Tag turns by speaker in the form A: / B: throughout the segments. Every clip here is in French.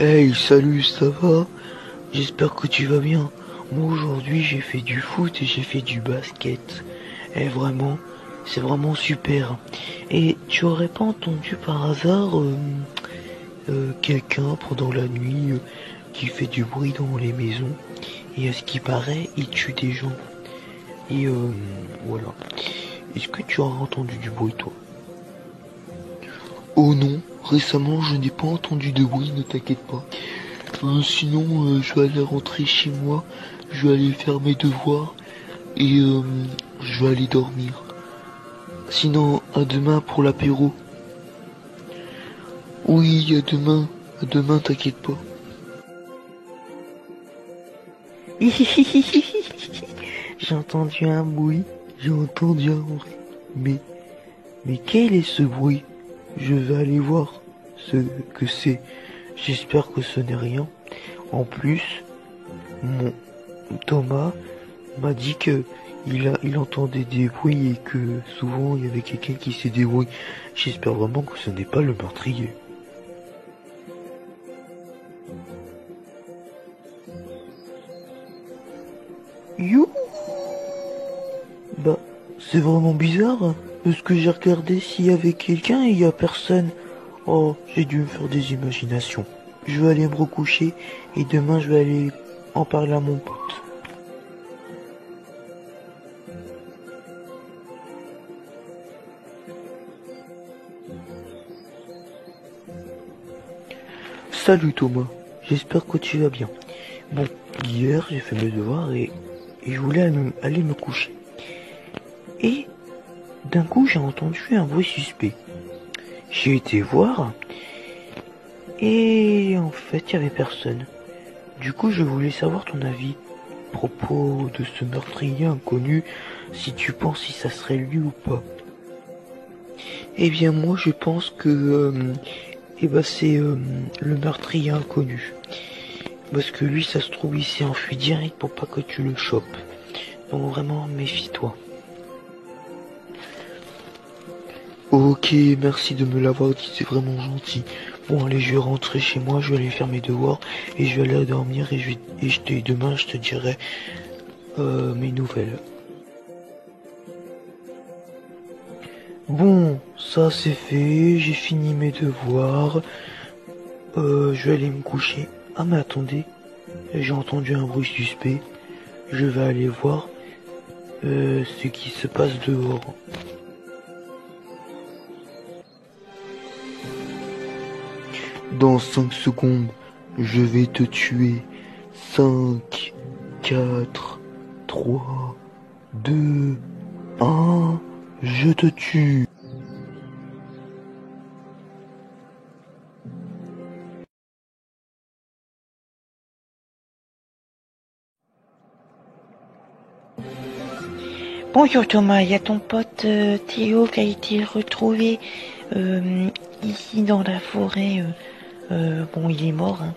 A: Hey, salut, ça va? J'espère que tu vas bien. Moi aujourd'hui j'ai fait du foot et j'ai fait du basket. Et vraiment, c'est vraiment super. Et tu aurais pas entendu par hasard quelqu'un pendant la nuit qui fait du bruit dans les maisons? Et à ce qui paraît, il tue des gens. Et voilà. Est-ce que tu auras entendu du bruit toi? Oh non, récemment je n'ai pas entendu de bruit, ne t'inquiète pas. Sinon, je vais aller rentrer chez moi, je vais aller faire mes devoirs et je vais aller dormir. Sinon, à demain pour l'apéro. Oui, à demain, t'inquiète pas. J'ai entendu un bruit, j'ai entendu un bruit. Mais quel est ce bruit? Je vais aller voir ce que c'est. J'espère que ce n'est rien. En plus, mon Thomas m'a dit que il entendait des bruits et que souvent il y avait quelqu'un qui s'est débrouillé. J'espère vraiment que ce n'est pas le meurtrier. You. Bah, c'est vraiment bizarre, hein, parce que j'ai regardé s'il y avait quelqu'un et il y a personne. Oh, j'ai dû me faire des imaginations. Je vais aller me recoucher et demain je vais aller en parler à mon pote. Salut Thomas, j'espère que tu vas bien. Bon, hier j'ai fait mes devoirs et je voulais aller me coucher. Et d'un coup j'ai entendu un bruit suspect. J'ai été voir et en fait il y avait personne. Du coup je voulais savoir ton avis à propos de ce meurtrier inconnu, si tu penses si ça serait lui ou pas. Eh bien moi je pense que c'est le meurtrier inconnu. Parce que lui ça se trouve il s'est enfui direct pour pas que tu le chopes. Donc vraiment méfie-toi. Ok, merci de me l'avoir dit, c'est vraiment gentil. Bon allez, je vais rentrer chez moi, je vais aller faire mes devoirs et je vais aller dormir et demain je te dirai mes nouvelles. Bon, ça c'est fait, j'ai fini mes devoirs. Je vais aller me coucher. Ah mais attendez, j'ai entendu un bruit suspect. Je vais aller voir ce qui se passe dehors. Dans 5 secondes, je vais te tuer. 5, 4, 3, 2, 1, je te tue.
B: Bonjour Thomas, il y a ton pote Théo qui a été retrouvé ici dans la forêt. Bon, il est mort, hein.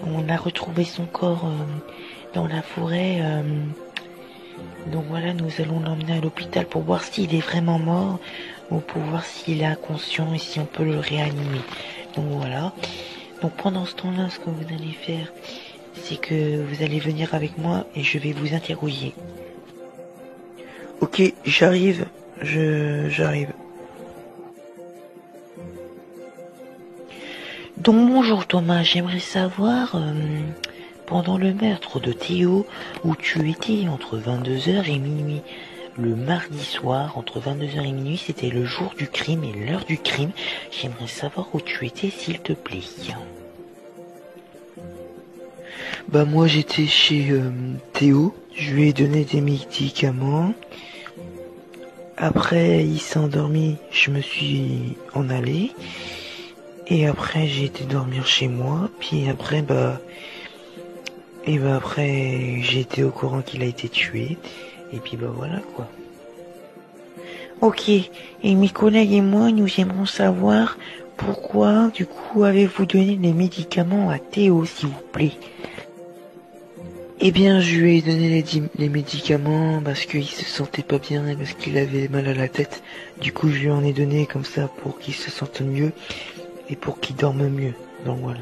B: On a retrouvé son corps dans la forêt. Donc voilà, nous allons l'emmener à l'hôpital pour voir s'il est vraiment mort ou pour voir s'il est inconscient et si on peut le réanimer. Donc voilà. Donc pendant ce temps-là, ce que vous allez faire, c'est que vous allez venir avec moi et je vais vous interroger.
A: Ok, j'arrive. J'arrive.
B: Donc bonjour Thomas, j'aimerais savoir, pendant le meurtre de Théo, où tu étais entre 22h et minuit, le mardi soir, entre 22h et minuit, c'était le jour du crime et l'heure du crime, j'aimerais savoir où tu étais s'il te plaît.
A: Bah moi j'étais chez Théo, je lui ai donné des médicaments. Après il s'est endormi, je me suis en allé. Et après j'ai été dormir chez moi, puis après après j'ai été au courant qu'il a été tué, et puis voilà quoi.
B: Ok, et mes collègues et moi, nous aimerons savoir pourquoi, du coup, avez-vous donné les médicaments à Théo, s'il vous plaît.
A: Eh bien je lui ai donné les médicaments parce qu'il se sentait pas bien et parce qu'il avait mal à la tête. Du coup je lui en ai donné comme ça pour qu'il se sente mieux et pour qu'il dorme mieux. Donc voilà.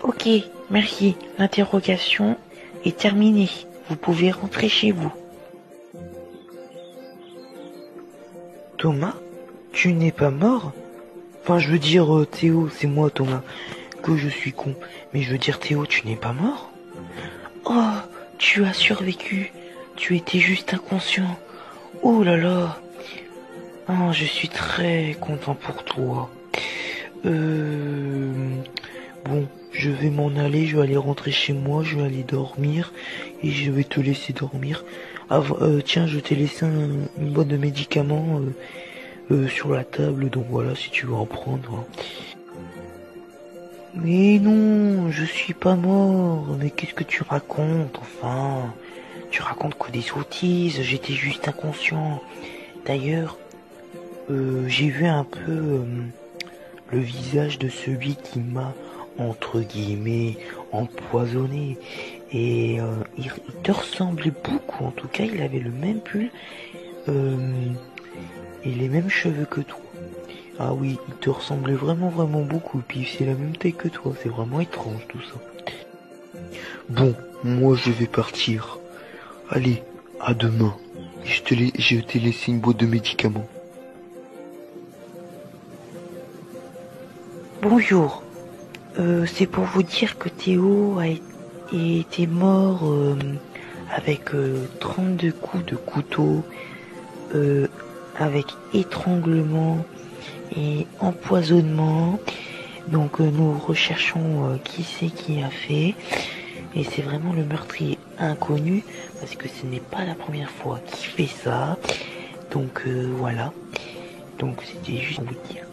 B: Ok, merci. L'interrogation est terminée. Vous pouvez rentrer chez vous.
A: Thomas, tu n'es pas mort? Enfin, je veux dire, Théo, c'est moi, Thomas, que je suis con. Mais je veux dire, Théo, tu n'es pas mort?
B: Oh, tu as survécu. Tu étais juste inconscient. Oh là là.
A: Oh, je suis très content pour toi. Bon, je vais m'en aller, je vais aller rentrer chez moi, je vais aller dormir et je vais te laisser dormir. Tiens, je t'ai laissé une boîte de médicaments sur la table, donc voilà, si tu veux en prendre. Mais non, je suis pas mort. Mais qu'est-ce que tu racontes, enfin? Tu racontes que des sottises, j'étais juste inconscient. D'ailleurs, j'ai vu un peu le visage de celui qui m'a, entre guillemets, empoisonné. Et il te ressemblait beaucoup, en tout cas, il avait le même pull euh, et les mêmes cheveux que toi. Ah oui, il te ressemblait vraiment vraiment beaucoup, et puis c'est la même taille que toi, c'est vraiment étrange tout ça. Bon, moi je vais partir. Allez, à demain. Je t'ai laissé une boîte de médicaments.
B: Bonjour. C'est pour vous dire que Théo a été mort avec 32 coups de couteau, avec étranglement et empoisonnement. Donc nous recherchons qui c'est qui a fait. Et c'est vraiment le meurtrier inconnu, parce que ce n'est pas la première fois qu'il fait ça. Donc voilà. Donc c'était juste pour vous dire.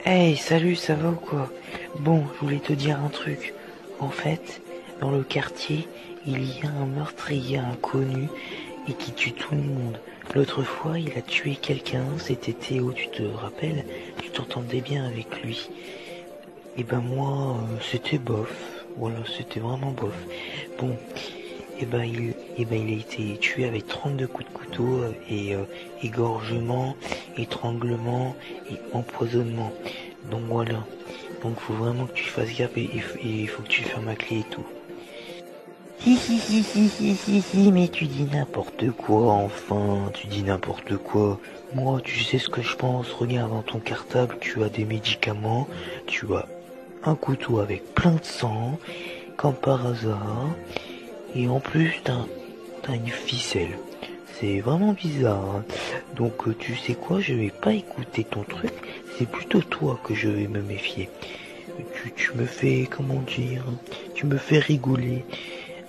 B: Hey, salut, ça va ou quoi? Bon, je voulais te dire un truc. En fait, dans le quartier, il y a un meurtrier inconnu et qui tue tout le monde. L'autre fois, il a tué quelqu'un, c'était Théo, tu te rappelles? Tu t'entendais bien avec lui. Et ben moi, c'était bof. Voilà, c'était vraiment bof. Bon, il a été tué avec 32 coups de couteau et égorgement, étranglement et empoisonnement. Donc voilà. Donc faut vraiment que tu fasses gaffe et il faut que tu fermes la clé et tout. Si, mais tu dis n'importe quoi, enfin, tu dis n'importe quoi. Moi, tu sais ce que je pense, regarde dans ton cartable, tu as des médicaments, tu as un couteau avec plein de sang, comme par hasard, et en plus, t'as une ficelle. C'est vraiment bizarre, hein. Donc, tu sais quoi, je vais pas écouter ton truc, c'est plutôt toi que je vais me méfier. Tu me fais, comment dire, tu me fais rigoler.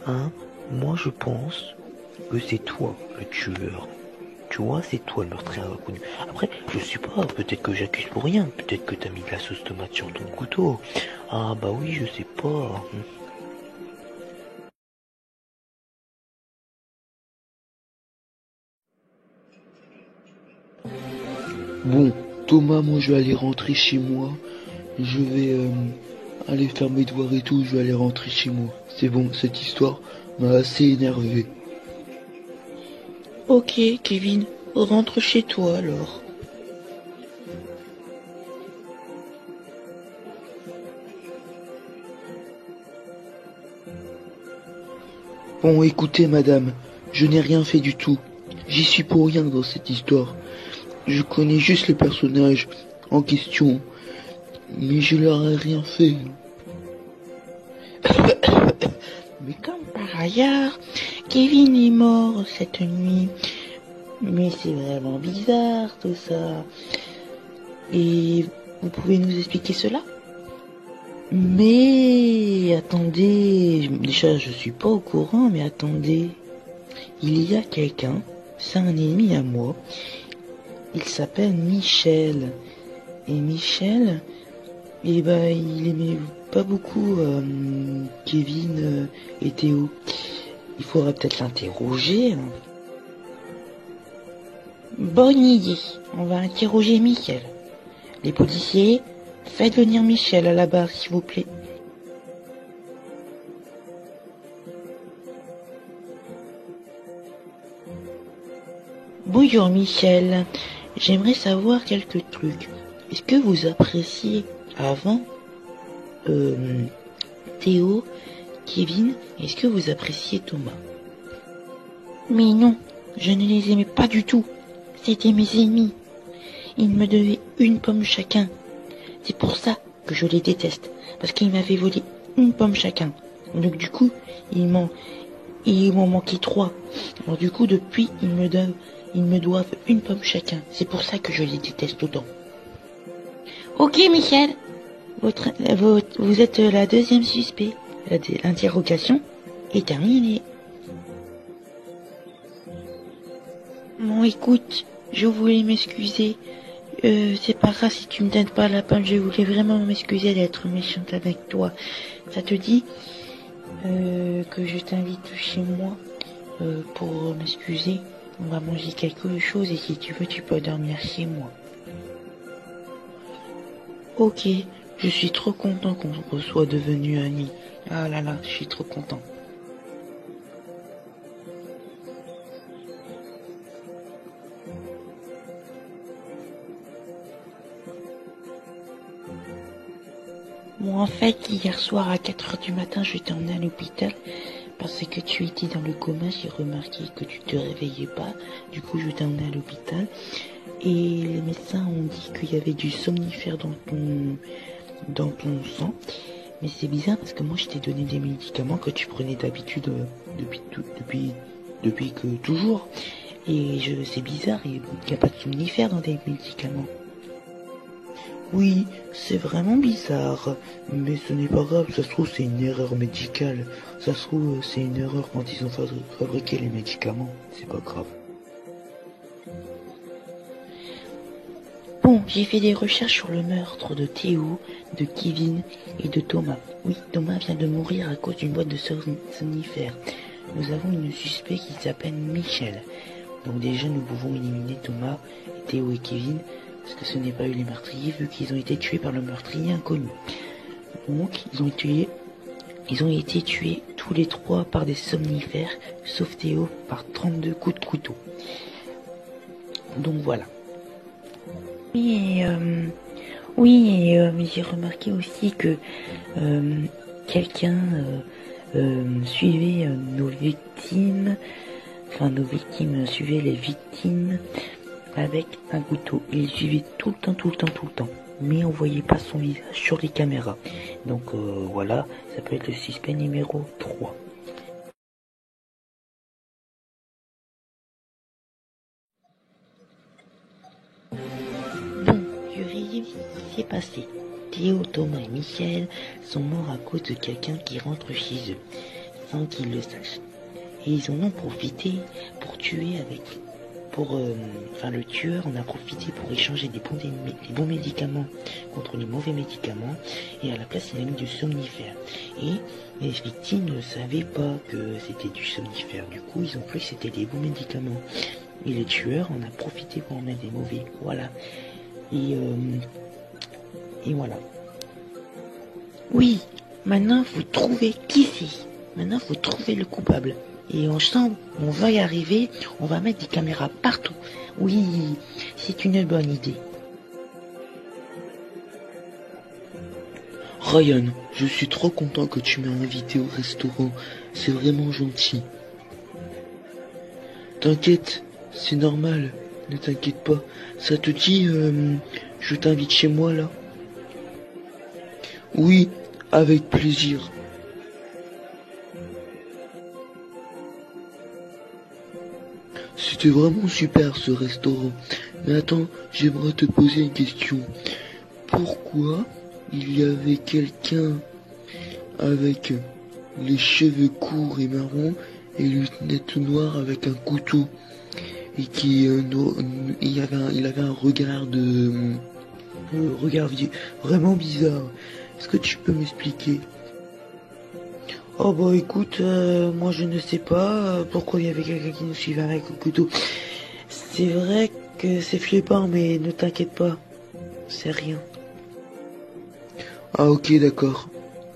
B: Hein, moi je pense que c'est toi le tueur. Tu vois, c'est toi le meurtrier inconnu. Après, je sais pas, peut-être que j'accuse pour rien. Peut-être que t'as mis de la sauce tomate sur ton couteau. Ah bah oui, je sais pas. Bon, Thomas, moi je vais aller rentrer chez moi. Je vais aller faire mes devoirs et tout, je vais aller rentrer chez moi. C'est bon, cette histoire m'a assez énervé. Ok, Kevin, rentre chez toi alors. Bon, écoutez, madame, je n'ai rien fait du tout. J'y suis pour rien dans cette histoire. Je connais juste les personnages en question, mais je leur ai rien fait. Mais comme par hasard, Kevin est mort cette nuit. Mais c'est vraiment bizarre tout ça. Et vous pouvez nous expliquer cela? Mais attendez, déjà je suis pas au courant, mais attendez. Il y a quelqu'un, c'est un ennemi à moi. Il s'appelle Michel. Et Michel, il aimait pas beaucoup Kevin et Théo. Il faudrait peut-être l'interroger. Hein. Bonne idée. On va interroger Michel. Les policiers, faites venir Michel à la barre, s'il vous plaît. Bonjour Michel. J'aimerais savoir quelques trucs. est-ce que vous appréciez avant Théo, Kevin, est-ce que vous appréciez Thomas? Mais non, je ne les aimais pas du tout. C'était mes ennemis. Ils me devaient une pomme chacun. C'est pour ça que je les déteste, parce qu'ils m'avaient volé une pomme chacun. Donc du coup, ils m'en manquait 3. Alors du coup, depuis, ils me doivent une pomme chacun. C'est pour ça que je les déteste autant. Ok, Michel. Vous êtes la deuxième suspect. L'interrogation est terminée. Bon, écoute, je voulais m'excuser. C'est pas grave si tu me donnes pas la pomme. Je voulais vraiment m'excuser d'être méchante avec toi. Ça te dit que je t'invite chez moi pour m'excuser? On va manger quelque chose et si tu veux, tu peux dormir chez moi. Ok, je suis trop content qu'on soit devenus amis. Ah là là, je suis trop content. Bon, en fait, hier soir à 4h du matin, je t'ai emmené à l'hôpital parce que tu étais dans le coma. J'ai remarqué que tu te réveillais pas. Du coup, je t'ai emmené à l'hôpital. Et les médecins ont dit qu'il y avait du somnifère dans ton sang. Mais c'est bizarre parce que moi, je t'ai donné des médicaments que tu prenais d'habitude depuis que toujours. Et c'est bizarre, il n'y a pas de somnifère dans des médicaments. Oui, c'est vraiment bizarre, mais ce n'est pas grave, ça se trouve c'est une erreur médicale, ça se trouve c'est une erreur quand ils ont fabriqué les médicaments, c'est pas grave. Bon, j'ai fait des recherches sur le meurtre de Théo, de Kevin et de Thomas. Oui, Thomas vient de mourir à cause d'une boîte de somnifères. Nous avons une suspect qui s'appelle Michel. Donc déjà nous pouvons éliminer Thomas, Théo et Kevin, parce que ce n'est pas eux les meurtriers, vu qu'ils ont été tués par le meurtrier inconnu. Donc, ils ont été tués tous les 3 par des somnifères, sauf Théo par 32 coups de couteau. Donc voilà. Oui, et j'ai remarqué aussi que quelqu'un suivait nos victimes suivaient les victimes avec un couteau. Il suivait tout le temps. Mais on voyait pas son visage sur les caméras. Donc voilà, ça peut être le suspect numéro 3. Bon, je vais ce qui s'est passé. Théo, Thomas et Michel sont morts à cause de quelqu'un qui rentre chez eux, sans qu'ils le sachent. Et ils en ont profité pour tuer le tueur en a profité pour échanger des bons médicaments contre les mauvais médicaments, et à la place il a mis du somnifère. Et les victimes ne savaient pas que c'était du somnifère, du coup ils ont cru que c'était des bons médicaments. Et les tueurs en a profité pour en mettre des mauvais, voilà. Et voilà. Oui, maintenant vous trouvez qui c'est. Maintenant vous trouvez le coupable. Et ensemble, on va y arriver, on va mettre des caméras partout. Oui, c'est une bonne idée.
A: Ryan, je suis trop content que tu m'aies invité au restaurant, c'est vraiment gentil. T'inquiète, c'est normal, ne t'inquiète pas. Ça te dit, je t'invite chez moi là? Oui, avec plaisir. C'était vraiment super ce restaurant. Mais attends, j'aimerais te poser une question. Pourquoi il y avait quelqu'un avec les cheveux courts et marrons et lunettes noires avec un couteau et il avait un regard vraiment bizarre. Est-ce que tu peux m'expliquer? Oh bah écoute, moi je ne sais pas pourquoi il y avait quelqu'un qui nous suivait avec un couteau. C'est vrai que c'est flippant, mais ne t'inquiète pas, c'est rien. Ah ok, d'accord.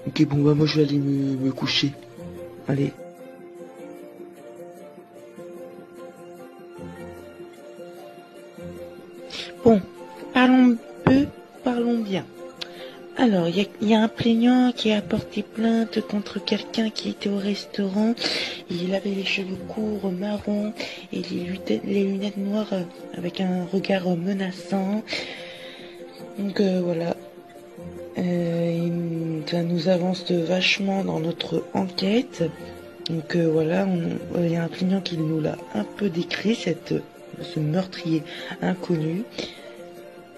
A: Ok, bon bah moi je vais aller me coucher. Allez.
B: Bon, parlons peu Alors, il y a un plaignant qui a porté plainte contre quelqu'un qui était au restaurant. Il avait les cheveux courts, marrons, et les lunettes noires avec un regard menaçant. Donc voilà. Ça nous avance vachement dans notre enquête. Donc voilà, il y a un plaignant qui nous l'a un peu décrit, ce meurtrier inconnu.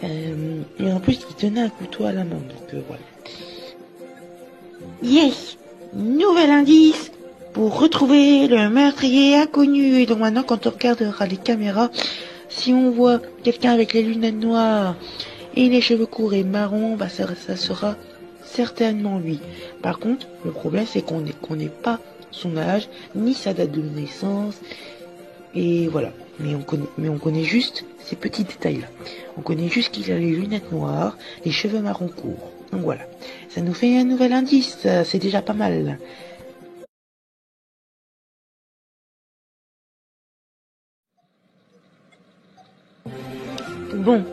B: Et en plus, il tenait un couteau à la main, donc voilà. Yes! Nouvel indice pour retrouver le meurtrier inconnu. Et donc maintenant, quand on regardera les caméras, si on voit quelqu'un avec les lunettes noires et les cheveux courts et marrons, bah ça sera certainement lui. Par contre, le problème, c'est qu'on n'est pas son âge, ni sa date de naissance, et voilà. Mais on connaît juste ces petits détails-là. On connaît juste qu'il a les lunettes noires, les cheveux marrons courts. Donc voilà. Ça nous fait un nouvel indice, c'est déjà pas mal. Bon,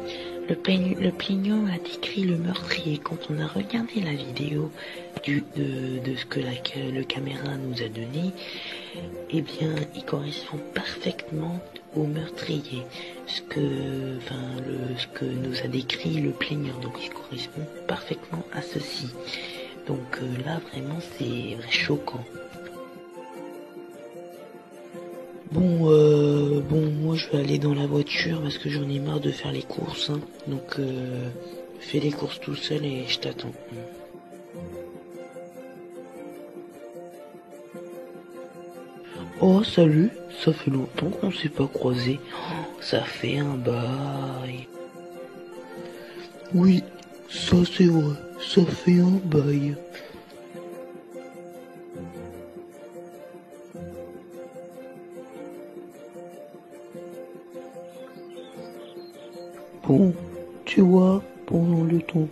B: le plaignant a décrit le meurtrier. Quand on a regardé la vidéo de ce que le caméra nous a donné, eh bien, il correspond parfaitement au meurtrier. Ce que nous a décrit le plaignant. Donc, il correspond parfaitement à ceci. Donc là, vraiment, c'est choquant. Bon, moi je vais aller dans la voiture parce que j'en ai marre de faire les courses, hein. Donc fais les courses tout seul et je t'attends. Oh salut, ça fait longtemps qu'on s'est pas croisés. Oh, ça fait un bail. Oui, ça c'est vrai, ça fait un bail. Bon, tu vois, pendant le temps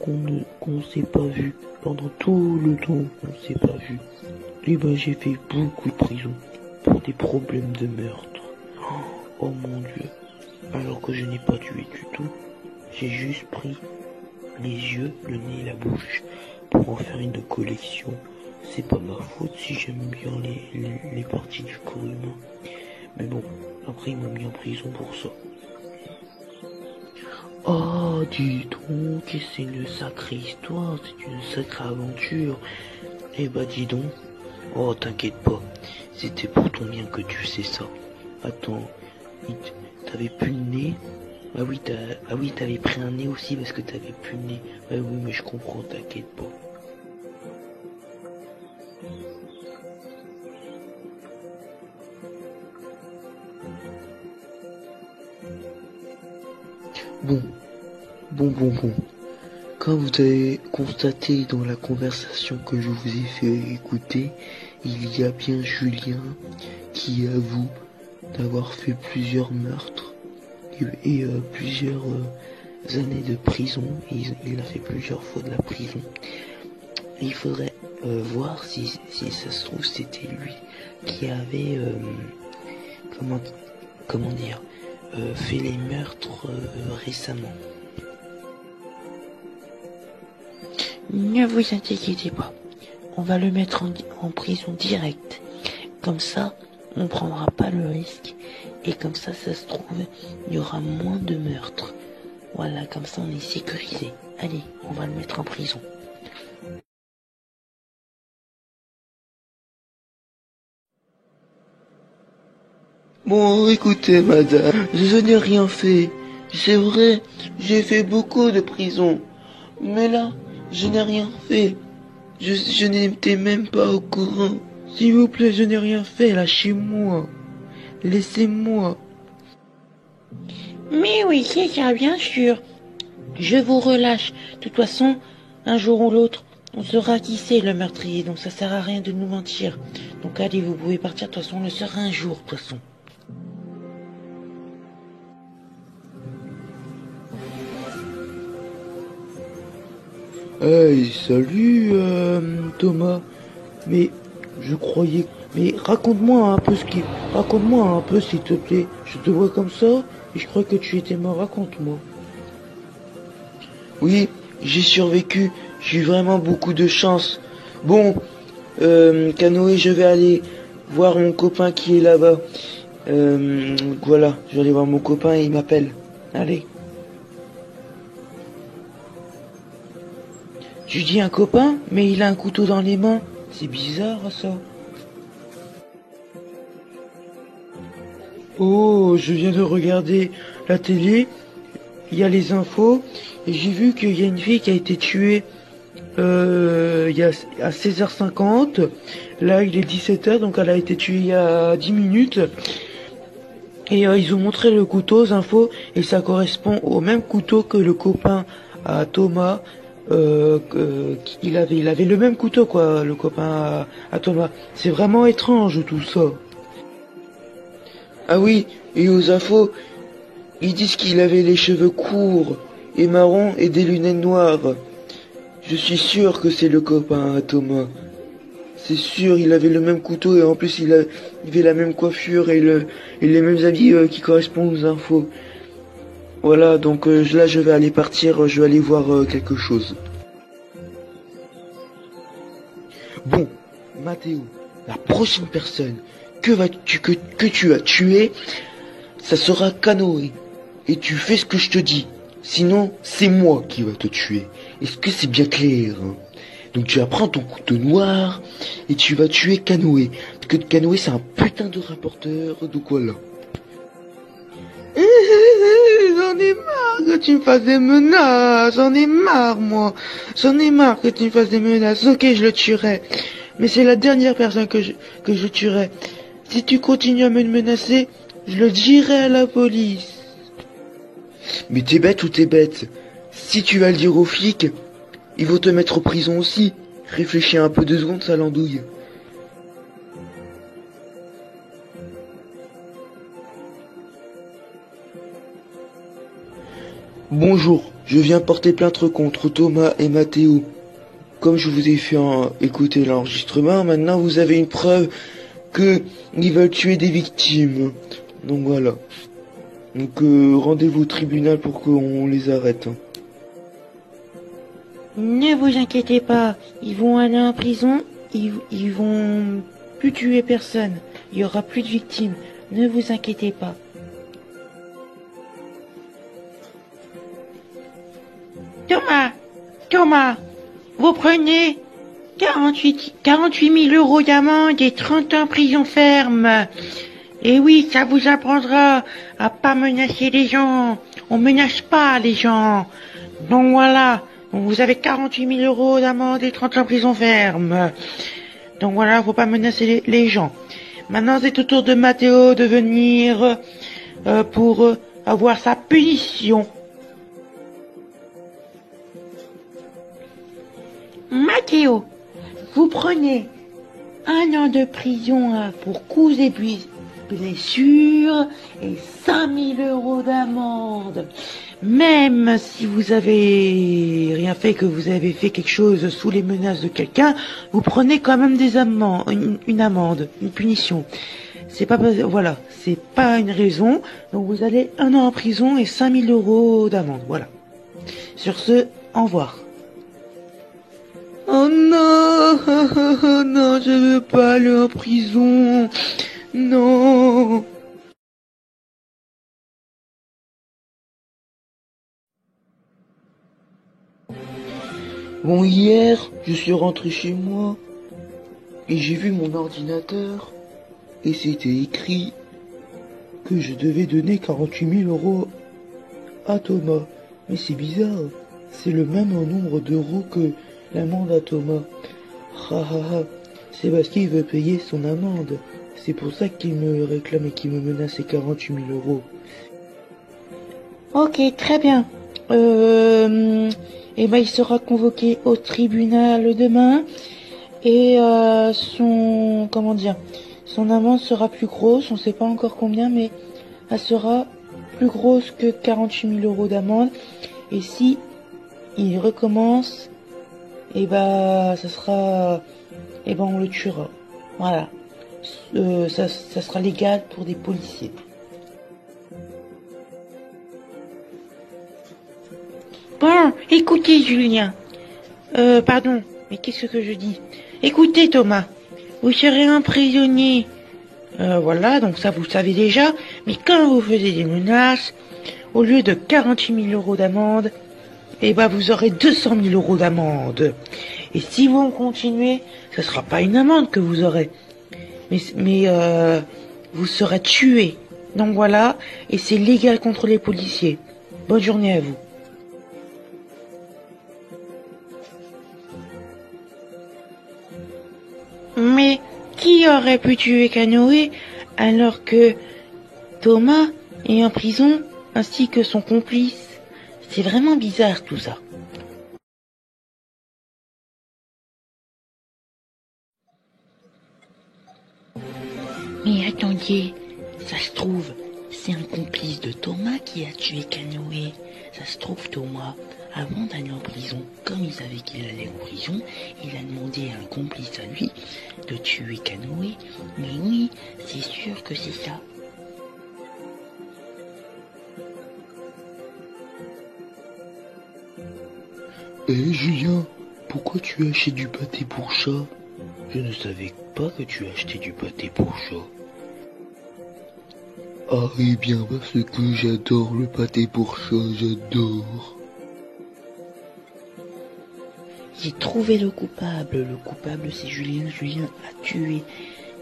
B: qu'on s'est pas vu, pendant tout le temps qu'on s'est pas vu, eh ben j'ai fait beaucoup de prison pour des problèmes de meurtre. Oh mon Dieu, alors que je n'ai pas tué du tout, j'ai juste pris les yeux, le nez et la bouche pour en faire une collection. C'est pas ma faute si j'aime bien les parties du corps humain. Mais bon, après ils m'ont mis en prison pour ça. Oh, dis donc, c'est une sacrée histoire, c'est une sacrée aventure. Eh bah dis donc. Oh, t'inquiète pas, c'était pour ton bien que tu sais ça. Attends, t'avais plus le nez? Ah oui, t'avais pris un nez aussi parce que t'avais plus le nez. Ah oui, mais je comprends, t'inquiète pas. Bon. Comme vous avez constaté dans la conversation que je vous ai fait écouter, il y a bien Julien qui avoue d'avoir fait plusieurs meurtres et plusieurs années de prison. Il a fait plusieurs fois de la prison. Et il faudrait voir si ça se trouve c'était lui qui avait fait les meurtres récemment. Ne vous inquiétez pas, on va le mettre en prison directe. Comme ça, on prendra pas le risque. Et comme ça se trouve, il y aura moins de meurtres. Voilà, comme ça on est sécurisé. Allez, on va le mettre en prison. Bon, écoutez, madame, je n'ai rien fait. C'est vrai, j'ai fait beaucoup de prison. Mais là, je n'ai rien fait. Je n'étais même pas au courant. S'il vous plaît, je n'ai rien fait, lâchez-moi. Laissez-moi. Mais oui, c'est ça, bien sûr. Je vous relâche. De toute façon, un jour ou l'autre, on saura qui c'est le meurtrier, donc ça sert à rien de nous mentir. Donc allez, vous pouvez partir, de toute façon, on le saura un jour, de toute façon. Hey, salut Thomas. Mais je croyais... Mais raconte-moi un peu s'il te plaît. Je te vois comme ça et je crois que tu étais mort. Raconte-moi. Oui, j'ai survécu
A: J'ai vraiment beaucoup de chance. Bon, Canoë, je vais aller voir mon copain qui est là-bas. Voilà, je vais aller voir mon copain et il m'appelle. Allez. Je dis un copain, mais il a un couteau dans les mains. C'est bizarre ça. Oh, je viens de regarder la télé. Il y a les infos. Et j'ai vu qu'il y a une fille qui a été tuée il y a à 16h50. Là, il est 17h, donc elle a été tuée il y a 10 minutes. Et ils ont montré le couteau aux infos. Et ça correspond au même couteau que le copain à Thomas. Il avait le même couteau, quoi, le copain à Thomas. C'est vraiment étrange tout ça. Ah oui, et aux infos, ils disent qu'il avait les cheveux courts et marrons et des lunettes noires. Je suis sûr que c'est le copain à Thomas. C'est sûr, il avait le même couteau et en plus il avait la même coiffure et les mêmes habits qui correspondent aux infos. Voilà, donc là je vais aller partir, je vais aller voir quelque chose. Bon, Mathéo, la prochaine personne que tu vas tuer, ça sera Canoë. Et tu fais ce que je te dis. Sinon, c'est moi qui va te tuer. Est-ce que c'est bien clair, hein? Donc tu vas prendre ton couteau noir et tu vas tuer Canoë. Parce que Canoë c'est un putain de rapporteur, donc voilà. J'en ai marre que tu me fasses des menaces. J'en ai marre, moi. J'en ai marre que tu me fasses des menaces. Ok, je le tuerai. Mais c'est la dernière personne que je tuerai. Si tu continues à me menacer, je le dirai à la police. Mais t'es bête ou t'es bête? Si tu vas le dire aux flics, ils vont te mettre en prison aussi. Réfléchis un peu 2 secondes, ça l'andouille. Bonjour, je viens porter plainte contre Thomas et Mathéo. Comme je vous ai fait écouter l'enregistrement, maintenant vous avez une preuve que ils veulent tuer des victimes. Donc voilà. Donc rendez-vous au tribunal pour qu'on les arrête.
B: Ne vous inquiétez pas, ils vont aller en prison, ils vont plus tuer personne, il y aura plus de victimes, ne vous inquiétez pas. Thomas, vous prenez 48 000 euros d'amende et 30 ans prison ferme. Et oui, ça vous apprendra à pas menacer les gens. On menace pas les gens. Donc voilà, vous avez 48 000 euros d'amende et 30 ans prison ferme. Donc voilà, faut pas menacer les gens. Maintenant, c'est au tour de Mathéo de venir pour avoir sa punition. Mathéo, vous prenez 1 an de prison pour coups et blessures et 5 000 euros d'amende. Même si vous avez rien fait, que vous avez fait quelque chose sous les menaces de quelqu'un, vous prenez quand même des amendes, une amende, une punition. C'est pas, voilà, c'est pas une raison. Donc vous allez 1 an en prison et 5 000 euros d'amende. Voilà. Sur ce, au revoir. Oh non, non, je veux pas aller en prison. Non. Bon, hier, je suis rentré chez moi et j'ai vu mon ordinateur et c'était écrit que je devais donner 48 000 euros à Thomas. Mais c'est bizarre, c'est le même nombre d'euros que l'amende à Thomas. C'est parce qu'il veut payer son amende. C'est pour ça qu'il me réclame et qu'il me menace ses 48 000 euros. Ok, très bien. Et ben il sera convoqué au tribunal demain et son amende sera plus grosse. On sait pas encore combien, mais elle sera plus grosse que 48 000 euros d'amende. Et si il recommence, et bah ça sera, et ben on le tuera. Voilà. Ça sera légal pour des policiers. Bon, écoutez Julien, Pardon, mais qu'est-ce que je dis? Écoutez, Thomas, vous serez un prisonnier. Voilà, donc ça vous le savez déjà. Mais quand vous faisiez des menaces, au lieu de 48 000 euros d'amende, eh ben vous aurez 200 000 euros d'amende. Et si vous continuez, ce sera pas une amende que vous aurez, mais vous serez tué. Donc voilà, et c'est légal contre les policiers. Bonne journée à vous. Mais qui aurait pu tuer Canoë alors que Thomas est en prison ainsi que son complice? C'est vraiment bizarre tout ça. Mais attendez, ça se trouve, c'est un complice de Thomas qui a tué Canoë. Ça se trouve, Thomas, avant d'aller en prison, comme il savait qu'il allait en prison, il a demandé à un complice à lui de tuer Canoë. Mais oui, c'est sûr que c'est ça.
A: Julien, pourquoi tu as acheté du pâté pour chat? Je ne savais pas que tu achetais du pâté pour chat. Ah, eh bien, parce que j'adore le pâté pour chat, j'adore.
B: J'ai trouvé le coupable. Le coupable, c'est Julien. Julien a tué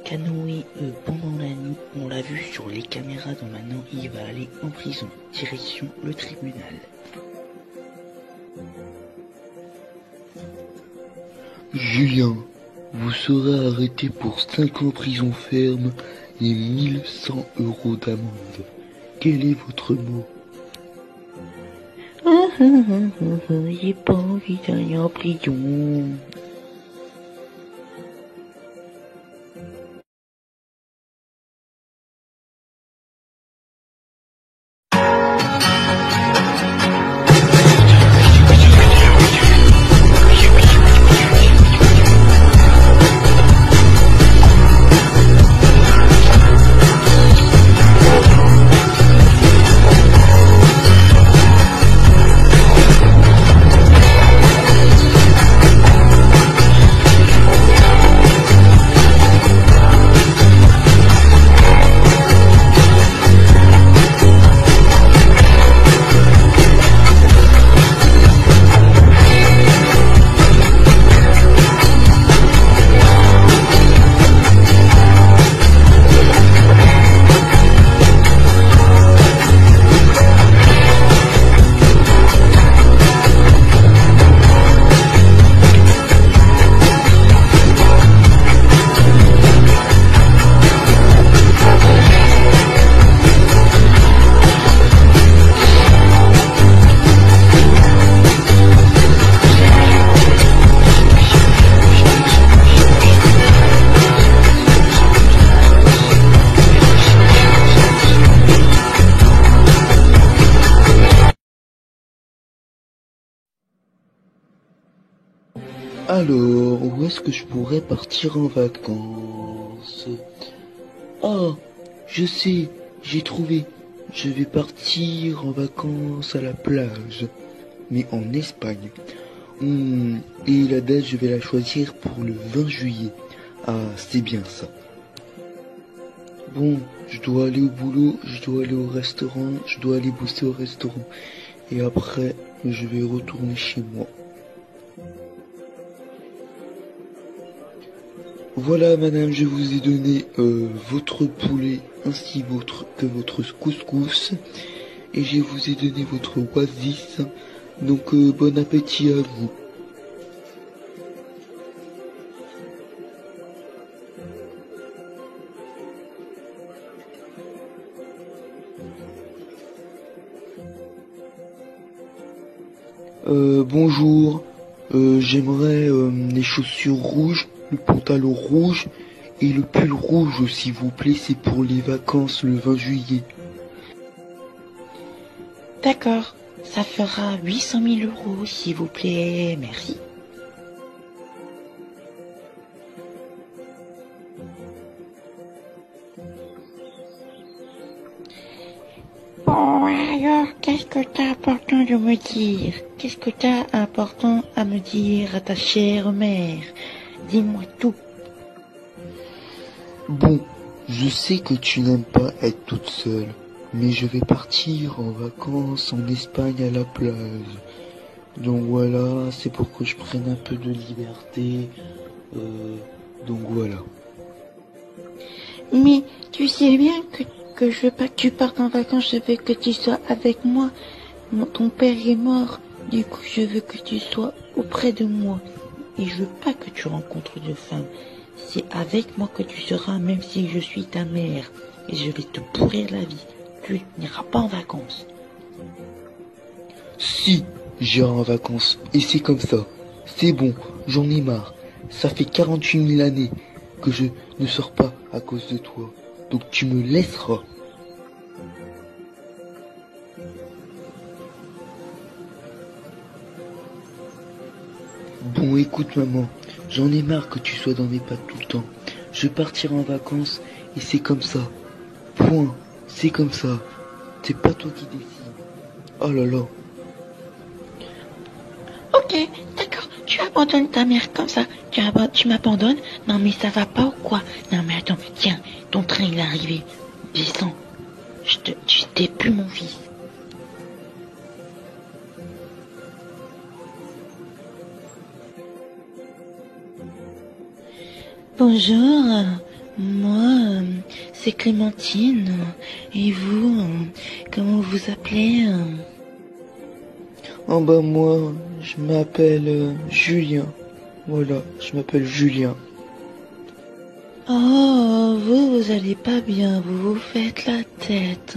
B: Canoë pendant la nuit. On l'a vu sur les caméras, donc maintenant il va aller en prison. Direction le tribunal.
A: Julien, vous serez arrêté pour 5 ans prison ferme et 1100 euros d'amende. Quel est votre mot?
B: J'ai pas envie d'aller en prison.
A: Alors, où est-ce que je pourrais partir en vacances? Ah, je sais, j'ai trouvé. Je vais partir en vacances à la plage, mais en Espagne. Et la date, je vais la choisir pour le 20 juillet. Ah, c'est bien ça. Bon, je dois aller au boulot, je dois aller au restaurant, je dois aller bosser au restaurant. Et après, je vais retourner chez moi. Voilà, madame, je vous ai donné votre poulet ainsi que votre couscous. Et je vous ai donné votre oasis. Donc, bon appétit à vous. Bonjour. J'aimerais les chaussures rouges, le pantalon rouge et le pull rouge, s'il vous plaît. C'est pour les vacances le 20 juillet.
B: D'accord, ça fera 800 000 euros, s'il vous plaît. Merci. alors, qu'est-ce que t'as important de me dire? Qu'est-ce que t'as important à me dire à ta chère mère? Dis-moi tout.
A: Bon, je sais que tu n'aimes pas être toute seule, mais je vais partir en vacances en Espagne à la plage. Donc voilà, c'est pour que je prenne un peu de liberté. Donc voilà.
B: Mais tu sais bien que je veux pas que tu partes en vacances, je veux que tu sois avec moi. Ton père est mort, du coup je veux que tu sois auprès de moi. Et je veux pas que tu rencontres de femme. C'est avec moi que tu seras, même si je suis ta mère. Et je vais te pourrir la vie. Tu n'iras pas en vacances.
A: Si, j'irai en vacances, et c'est comme ça. C'est bon, j'en ai marre. Ça fait 48 000 années que je ne sors pas à cause de toi. Donc tu me laisseras. Bon, écoute maman, j'en ai marre que tu sois dans mes pattes tout le temps. Je vais partir en vacances et c'est comme ça. Point, c'est comme ça. C'est pas toi qui décides. Oh là là.
B: Ok, d'accord, tu abandonnes ta mère comme ça. Tu m'abandonnes? Non mais ça va pas ou quoi? Non mais attends, tiens, ton train il est arrivé. Descends. Tu t'es plus mon fils. Bonjour, moi, c'est Clémentine. Et vous, comment vous appelez?
A: Oh bah moi, je m'appelle Julien. Voilà, je m'appelle Julien.
B: Oh, vous allez pas bien, vous vous faites la tête.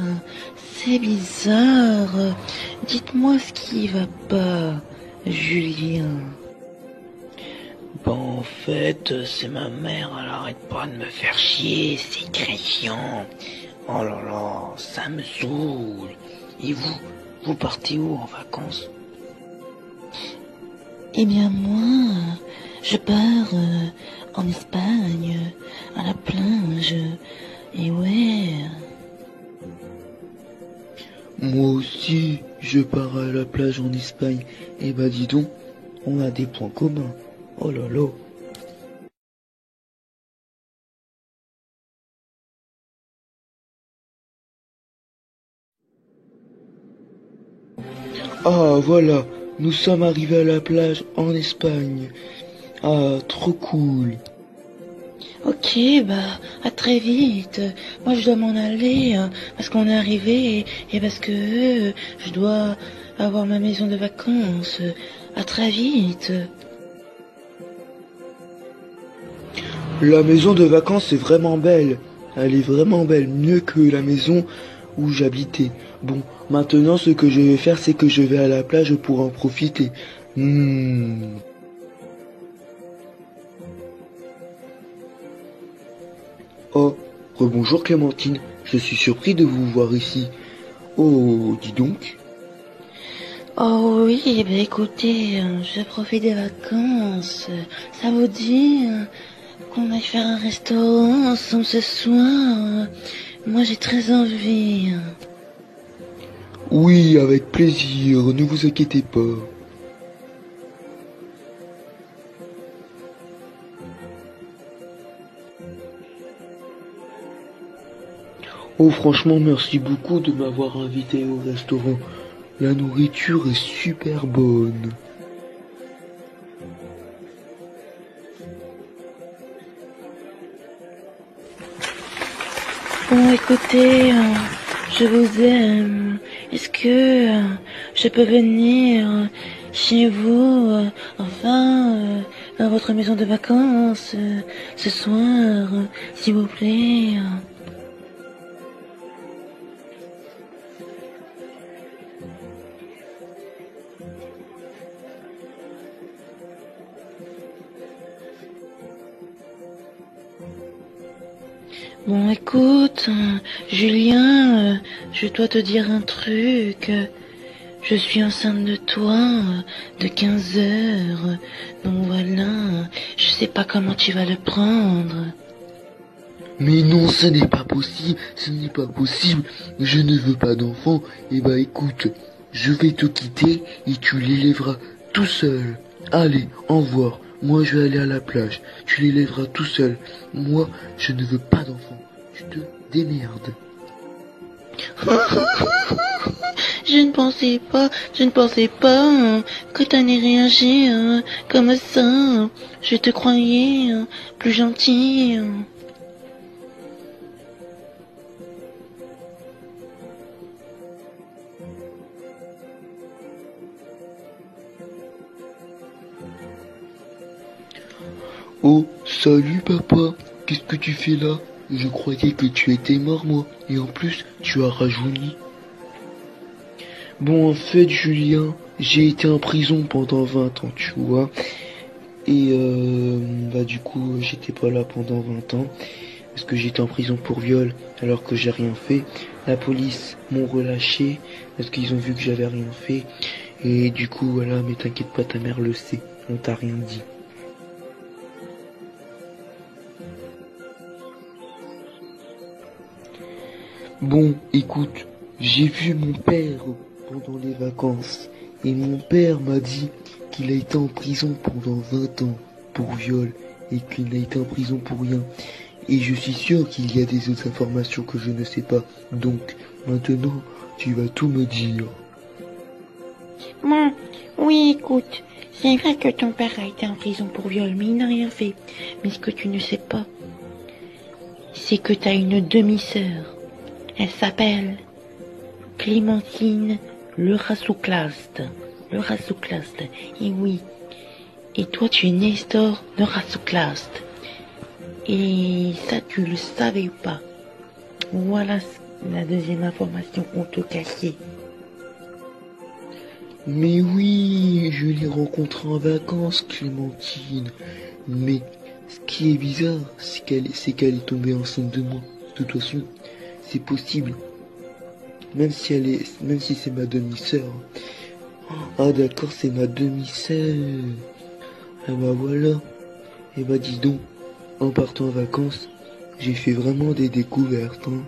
B: C'est bizarre. Dites-moi ce qui va pas, Julien.
C: Bon, en fait, c'est ma mère, elle arrête pas de me faire chier, c'est créant. Oh là là, ça me saoule. Et vous partez où en vacances?
B: Eh bien moi, je pars en Espagne, à la plage. Et ouais.
A: Moi aussi, je pars à la plage en Espagne. Et bah dis donc, on a des points communs. Oh là là. Ah voilà, nous sommes arrivés à la plage en Espagne. Ah, trop cool.
B: Ok, bah, à très vite. Moi, je dois m'en aller, parce qu'on est arrivé, et parce que je dois avoir ma maison de vacances. À très vite.
A: La maison de vacances est vraiment belle. Elle est vraiment belle, mieux que la maison où j'habitais. Bon, maintenant ce que je vais faire, c'est que je vais à la plage pour en profiter. Oh, rebonjour Clémentine, je suis surpris de vous voir ici. Oh, dis donc.
B: Oh oui, eh ben écoutez, je profite des vacances. Ça vous dit qu'on aille faire un restaurant ensemble ce soir? Moi, j'ai très envie.
A: Oui, avec plaisir, ne vous inquiétez pas. Oh, franchement, merci beaucoup de m'avoir invité au restaurant. La nourriture est super bonne.
B: Bon, écoutez, je vous aime. Est-ce que je peux venir chez vous, dans votre maison de vacances, ce soir, s'il vous plaît? Bon, écoute, Julien, je dois te dire un truc. Je suis enceinte de toi, de 15 heures. Donc voilà, je sais pas comment tu vas le prendre.
A: Mais non, ce n'est pas possible, ce n'est pas possible, je ne veux pas d'enfant. Eh bah écoute, je vais te quitter et tu l'élèveras tout seul. Allez, au revoir, moi je vais aller à la plage, tu l'élèveras tout seul. Moi, je ne veux pas d'enfant, tu te démerdes.
B: Je ne pensais pas que t'allais réagir comme ça. Je te croyais plus gentil.
A: Oh, salut papa, qu'est-ce que tu fais là? Je croyais que tu étais mort moi, et en plus tu as rajeuni. Bon en fait Julien, j'ai été en prison pendant 20 ans tu vois, et bah du coup j'étais pas là pendant 20 ans, parce que j'étais en prison pour viol alors que j'ai rien fait. La police m'ont relâché parce qu'ils ont vu que j'avais rien fait, et du coup voilà, mais t'inquiète pas, ta mère le sait, on t'a rien dit. Bon, écoute, j'ai vu mon père pendant les vacances et mon père m'a dit qu'il a été en prison pendant 20 ans pour viol et qu'il a été en prison pour rien. Et je suis sûr qu'il y a des autres informations que je ne sais pas. Donc, maintenant, tu vas tout me dire.
B: Bon, oui, écoute, c'est vrai que ton père a été en prison pour viol, mais il n'a rien fait. Mais ce que tu ne sais pas, c'est que t'as une demi-sœur. Elle s'appelle Clémentine le Rassouclaste. Le Rassouclaste, et oui. Et toi, tu es Nestor le Rassouclaste. Et ça, tu le savais pas. Voilà la deuxième information qu'on te cachait.
A: Mais oui, je l'ai rencontrée en vacances, Clémentine. Mais ce qui est bizarre, c'est qu'elle est tombée enceinte de moi. De toute façon, c'est possible. Même si c'est ma demi-sœur. Ah d'accord, c'est ma demi-sœur. Ah bah voilà. Et bah dis donc, en partant en vacances, j'ai fait vraiment des découvertes, hein.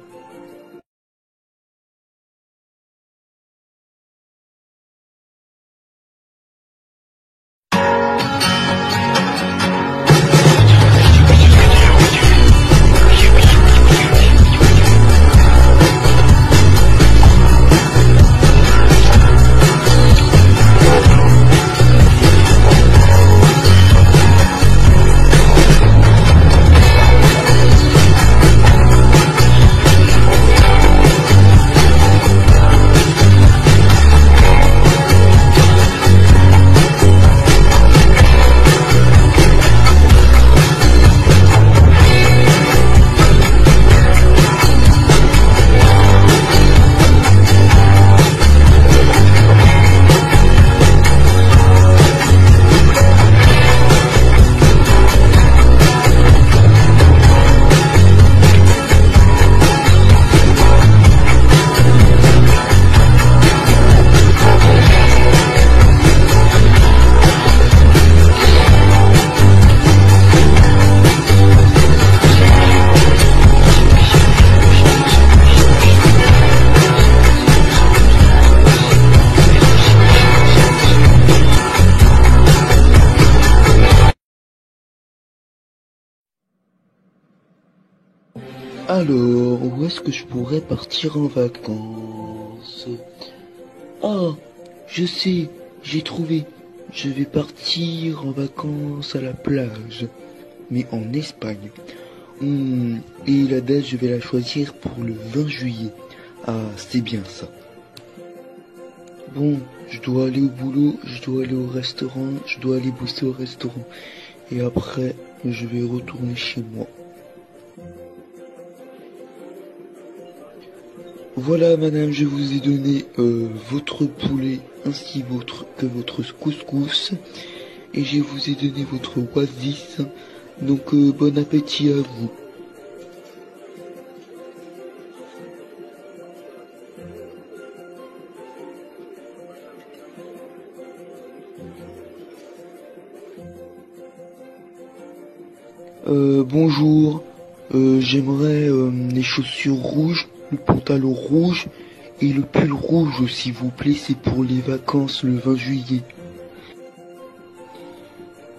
A: Alors, où est-ce que je pourrais partir en vacances? Ah, je sais, j'ai trouvé. Je vais partir en vacances à la plage, mais en Espagne. Et la date, je vais la choisir pour le 20 juillet. Ah, c'est bien ça. Bon, je dois aller au boulot, je dois aller au restaurant, je dois aller bosser au restaurant. Et après, je vais retourner chez moi. Voilà madame, je vous ai donné votre poulet ainsi que votre couscous. Et je vous ai donné votre oasis. Donc bon appétit à vous. Bonjour, J'aimerais les chaussures rouges, le pantalon rouge et le pull rouge, s'il vous plaît. C'est pour les vacances le 20 juillet.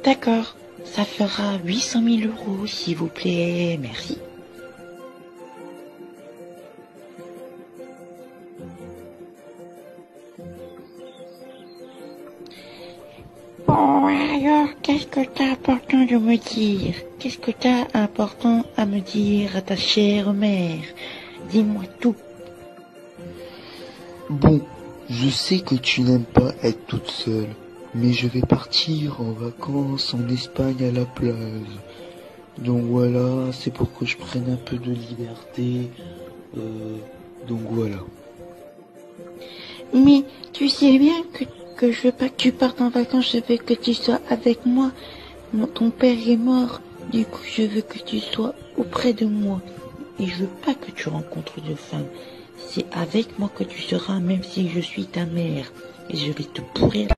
B: D'accord, ça fera 800 000 euros, s'il vous plaît, merci. Bon, alors, qu'est-ce que t'as important de me dire? Qu'est-ce que t'as important à me dire à ta chère mère? Dis-moi tout.
A: Bon, je sais que tu n'aimes pas être toute seule, mais je vais partir en vacances en Espagne à la plage. Donc voilà, c'est pour que je prenne un peu de liberté. Donc voilà.
B: Mais tu sais bien que je veux pas que tu partes en vacances, je veux que tu sois avec moi. Ton père est mort, du coup je veux que tu sois auprès de moi. Et je veux pas que tu rencontres de femme. C'est avec moi que tu seras, même si je suis ta mère. Et je vais te pourrir